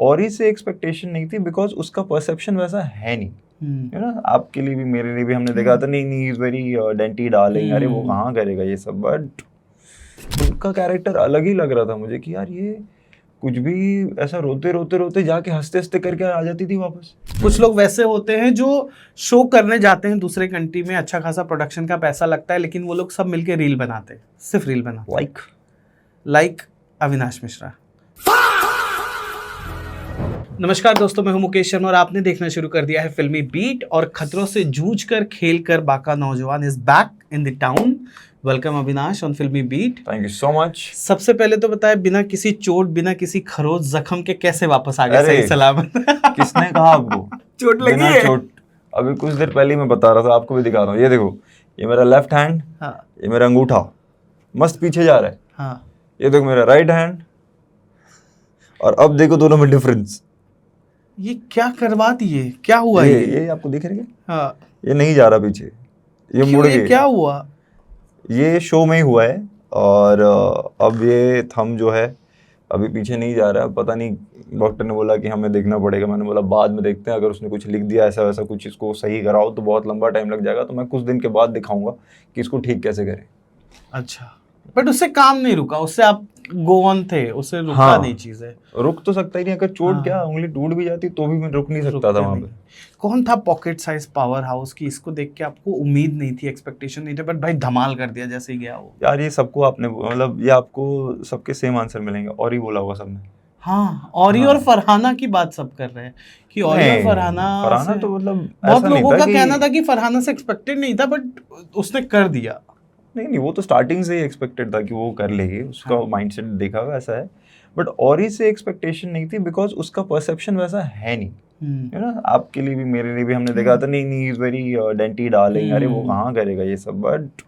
औरी से एक्सपेक्टेशन नहीं थी बिकॉज उसका परसेप्शन वैसा है नहीं, यू नो। आपके लिए भी मेरे लिए भी हमने देखा था, नहीं इज वेरी डेंटी डार्लिंग, अरे वो कहाँ करेगा ये सब, बट उनका कैरेक्टर अलग ही लग रहा था मुझे कि यार ये कुछ भी ऐसा रोते रोते रोते जाके हंसते हंसते करके आ जाती थी वापस। कुछ लोग वैसे होते हैं जो शो करने जाते हैं दूसरे कंट्री में, अच्छा खासा प्रोडक्शन का पैसा लगता है, लेकिन वो लोग सब मिलके रील बनाते हैं, सिर्फ रील बनाते, लाइक अविनाश मिश्रा। नमस्कार दोस्तों, मैं हूं मुकेश शर्मा और आपने देखना शुरू कर दिया है फिल्मी बीट। और खतरों से जूझकर खेल कर बाका नौजवान is back in the town. Welcome Avinash on Filmi beat. Thank you so much. सबसे पहले तो बताए, बिना किसी चोट, बिना किसी खरोच जख्म के कैसे वापस आ गए सही सलामत? किसने कहा आपको चोट लगी है? चोट अभी कुछ देर पहले मैं बता रहा था, आपको भी दिखा रहा हूँ। ये देखो, ये मेरा लेफ्ट हैंड, ये मेरा अंगूठा मस्त पीछे जा रहा है। हाँ। ये देखो मेरा राइट हैंड, और अब देखो दोनों में डिफरेंस। ये क्या करवा दिए? क्या हुआ? ये आपको दिख रही है? हाँ। ये नहीं जा रहा पीछे, ये मुड़ गया। क्या हुआ? ये शो में ही हुआ है, और अब ये थंब जो है अभी पीछे नहीं जा रहा है। पता नहीं, डॉक्टर ने बोला कि हमें देखना पड़ेगा। मैंने बोला बाद में देखते हैं, अगर उसने कुछ लिख दिया ऐसा वैसा कुछ इसको सही कराओ तो बहुत लंबा टाइम लग जाएगा, तो मैं कुछ दिन के बाद दिखाऊंगा कि इसको ठीक कैसे करें। अच्छा, बट उससे काम नहीं रुका, उससे आप गो ऑन थे, उससे रुका हाँ, नहीं चीजें। रुक तो सकता ही नहीं, अगर चोट क्या उंगली टूट भी जाती तो भी मैं रुक नहीं सकता था वहाँ पे। कौन था पॉकेट साइज पावर हाउस की? इसको देख के आपको उम्मीद नहीं थी, एक्सपेक्टेशन नहीं था, बट भाई धमाल कर दिया जैसे ही गया वो। यार ये सबको आपने मतलब ये आपको सबके सेम आंसर मिलेंगे, और ही बोला होगा सबने। हाँ, औरी और फरहाना की बात सब कर रहे हैं कि औरी और फरहाना तो मतलब बहुत लोगों का कहना था कि फरहाना से एक्सपेक्टेड नहीं था, बट उसने कर दिया। नहीं, वो तो स्टार्टिंग से ही एक्सपेक्टेड था कि वो कर लेगी, उसका माइंडसेट देखा हुआ ऐसा है। बट औरी से एक्सपेक्टेशन नहीं थी बिकॉज उसका परसेप्शन वैसा है नहीं, यू नो। आपके लिए भी मेरे लिए भी हमने देखा था, नहीं इज वेरी डेंटी डार्लिंग, अरे वो कहाँ करेगा ये सब, बट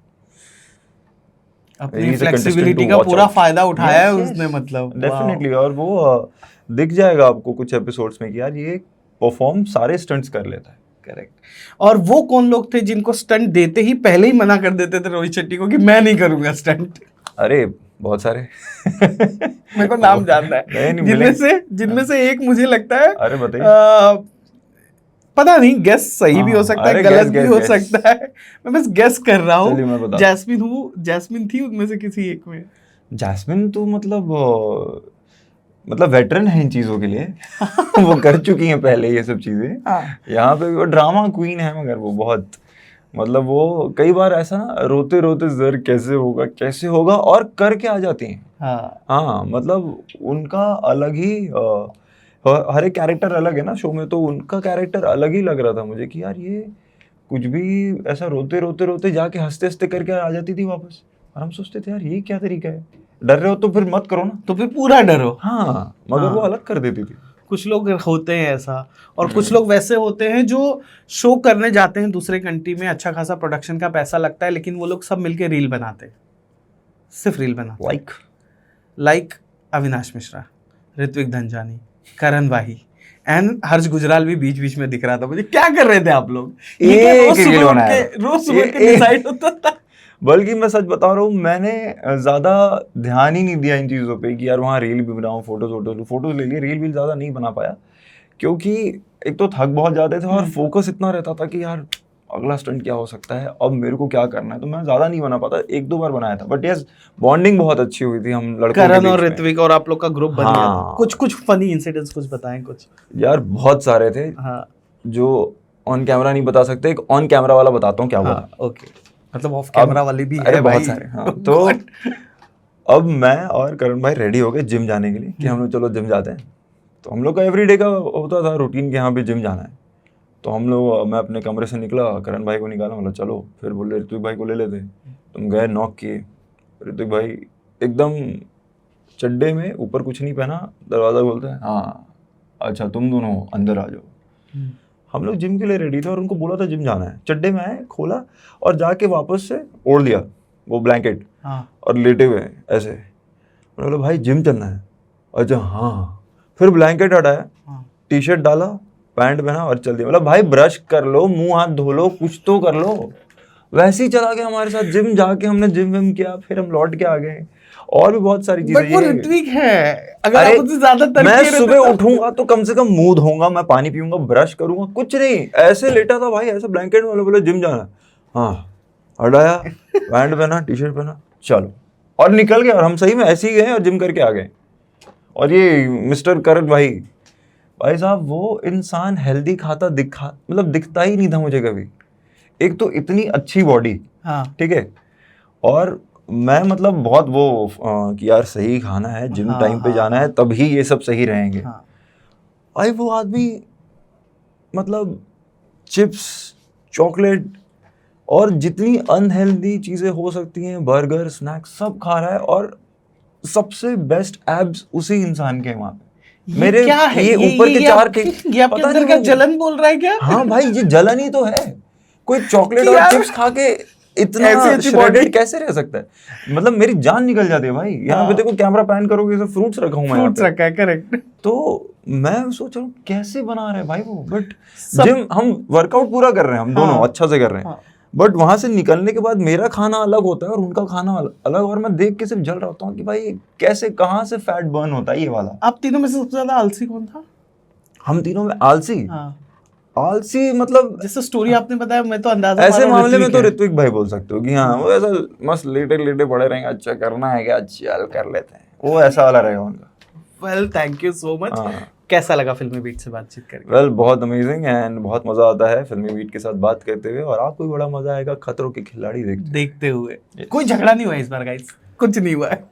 अपनी फ्लेक्सिबिलिटी का पूरा फायदा उठाया है उसने, मतलब डेफिनेटली। और वो दिख जाएगा आपको कुछ एपिसोड्स में कि यार ये परफॉर्म सारे स्टंट्स कर लेता है। करेक्ट। और वो कौन लोग थे जिनको स्टंट देते ही पहले ही मना कर देते थे रोहित शेट्टी को कि मैं नहीं करूंगा स्टंट? अरे बहुत सारे मेरे को नाम जानना है जिनमें से एक मुझे लगता है, अरे बताइए। पता नहीं, गेस सही भी हो सकता है, गलत भी हो सकता है, मैं बस गेस कर रहा हूँ। जैस्मिन थी उनमें से किसी एक में। जैस्मिन तो मतलब वेटरन है इन चीजों के लिए वो कर चुकी हैं पहले ये सब चीजें। यहाँ पे वो ड्रामा क्वीन है, मगर वो बहुत मतलब वो कई बार ऐसा ना रोते रोते जर कैसे होगा और करके आ जाती हैं। हाँ, मतलब उनका अलग ही हर एक कैरेक्टर अलग है ना शो में, तो उनका कैरेक्टर अलग ही लग रहा था मुझे कि यार ये कुछ भी ऐसा रोते रोते रोते जाके हंसते हंसते करके आ जाती थी वापस। और हम सोचते थे यार ये क्या तरीका है, डर रहे हो तो फिर मत करो ना, तो फिर पूरा डरो। हाँ, मगर वो अलग कर देती थी। कुछ लोग होते हैं ऐसा, और कुछ लोग वैसे होते हैं जो शो करने जाते हैं दूसरे कंट्री में, अच्छा खासा प्रोडक्शन का पैसा लगता है, लेकिन वो लोग सब मिलके रील बनाते हैं, सिर्फ रील बनाते। लाइक अविनाश मिश्रा, ऋत्विक धनजानी, करण वाही एंड हर्ष गुजराल भी बीच बीच में दिख रहा था मुझे। क्या कर रहे थे आप लोग? रोज सुबह के डिसाइड होता था। बल्कि मैं सच बता रहा हूँ, मैंने ज्यादा ध्यान ही नहीं दिया इन चीजों पे कि यार वहाँ रील भी बनाऊं, फोटोज ले लिए, रील ज्यादा नहीं बना पाया क्योंकि एक तो थक बहुत जाते थे और फोकस इतना रहता था कि यार अगला स्टंट क्या हो सकता है, अब मेरे को क्या करना है, तो मैं ज्यादा नहीं बना पाता। एक दो बार बनाया था, बट यस बॉन्डिंग बहुत अच्छी हुई थी हम लड़कों के बीच में। करण और ऋत्विक और आप लोग का ग्रुप बन गया था। कुछ फनी इंसिडेंट्स कुछ बताएं कुछ। यार बहुत सारे थे जो ऑन कैमरा नहीं बता सकते, एक ऑन कैमरा वाला बताता हूँ क्या हुआ। ओके, मतलब ऑफ कैमरा वाले भी है बहुत सारे। हाँ, तो अब मैं और करण भाई रेडी हो गए जिम जाने के लिए कि हम लोग चलो जिम जाते हैं। तो हम लोग का एवरीडे का होता था रूटीन कि यहाँ पे जिम जाना है। तो हम लोग, मैं अपने कमरे से निकला, करण भाई को निकाला, मतलब चलो, फिर बोले ऋत्विक भाई को ले लेते। तुम गए, नॉक किए, ऋत्विक भाई एकदम चड्डे में, ऊपर कुछ नहीं पहना, दरवाजा खोलते हैं, हाँ अच्छा तुम दोनों अंदर आ जाओ। हम लोग जिम के लिए रेडी थे और उनको बोला था जिम जाना है। चड्डे में आए, खोला और जाके वापस से ओढ़ लिया वो ब्लैंकेट और लेटे हुए ऐसे। मैंने बोला भाई जिम चलना है। अच्छा हाँ। फिर ब्लैंकेट हटाया, टी शर्ट डाला, पैंट पहना और चल दिया। मतलब भाई ब्रश कर लो, मुंह हाथ धो लो, कुछ तो कर लो। वैसे ही चला गया हमारे साथ जिम। जाके हमने जिम विम किया, फिर हम लौट के आ गए और भी बहुत सारी बट वो चीजें ऋत्विक है, अगर अरे, आप मुझसे ज्यादा मैं तरीके रहते सुबह तो- उठूंगा तो कम से कम मुंह धोऊंगा, मैं पानी पीऊंगा, ब्रश करूंगा, कुछ नहीं, ऐसे लेटा था भाई, ऐसे ब्लैंकेट में, बोले जिम जाना है, हाँ हटाया, पैंट पहना, टी शर्ट पहना, चलो, और निकल गए, और हम सही में ऐसे ही गए और जिम करके आ गए। और ये मिस्टर करण भाई साहब, वो इंसान हेल्दी खाता मतलब दिखता ही नहीं था मुझे कभी। एक तो इतनी अच्छी बॉडी, हाँ ठीक है, और मैं मतलब बहुत वो कि यार सही खाना है, जिम हाँ, टाइम पे हाँ, जाना है, तभी ये सब सही रहेंगे। हाँ भाई वो आदमी मतलब चिप्स, चॉकलेट और जितनी अनहेल्दी चीजें हो सकती हैं, बर्गर, स्नैक्स, सब खा रहा है, और सबसे बेस्ट एब्स उसी इंसान के हैं वहां पे। ये क्या है, ये ऊपर के चार के ये आपके पता अंदर नहीं का वो- जलन बोल रहा है क्या? हाँ भाई, ये जलन ही तो है। कोई चॉकलेट कि और यार, चिप्स खा के इतना ऐसी अच्छी श्रेडेड body- कैसे रह सकता है? मतलब मेरी जान निकल जाती है भाई। यहाँ पे हाँ। देखो, कैमरा पैन करोगे तो फ्रूट्स रखा हूँ मैं यहाँ फ्रूट्स पे। रखा है, करेक्ट। तो मैं सोच रहा हूँ कैसे बना रहे हैं भाई वो, बट सब- जिम हम वर्कआउट पूरा कर रहे हैं, हम दोनों हाँ। अच्छा से कर रहे हैं, हाँ। बट वहां से निकलने के बाद मेरा खाना अलग होता है और उनका खाना अलग, और मैं देख के सिर्फ जल रहा होता हूँ कि भाई कैसे, कहाँ से फैट बर्न होता है ये वाला। आप तीनों में से सबसे ज्यादा आलसी कौन था? हम तीनों में आलसी? हाँ, आलसी मतलब जैसे स्टोरी आपने बताया, मैं तो अंदाजा ऐसे मारा मामले में ऋत्विक तो है। ऋत्विक भाई बोल सकते हो कि हाँ वो ऐसा मस्त लेटे लेटे पड़े रहेंगे, अच्छा करना है क्या, चल कर लेते हैं, वो ऐसा वाला रहेगा उनका। Well, thank you so much. हाँ। कैसा लगा फिल्मी बीट से बातचीत करके? वेल, बहुत अमेजिंग, एंड बहुत मजा आता है फिल्मी बीट के साथ बात करते हुए, और आपको भी बड़ा मजा आएगा खतरों के खिलाड़ी देखते हुए। Yes. कोई झगड़ा नहीं हुआ इस बार गाइस, कुछ नहीं हुआ है।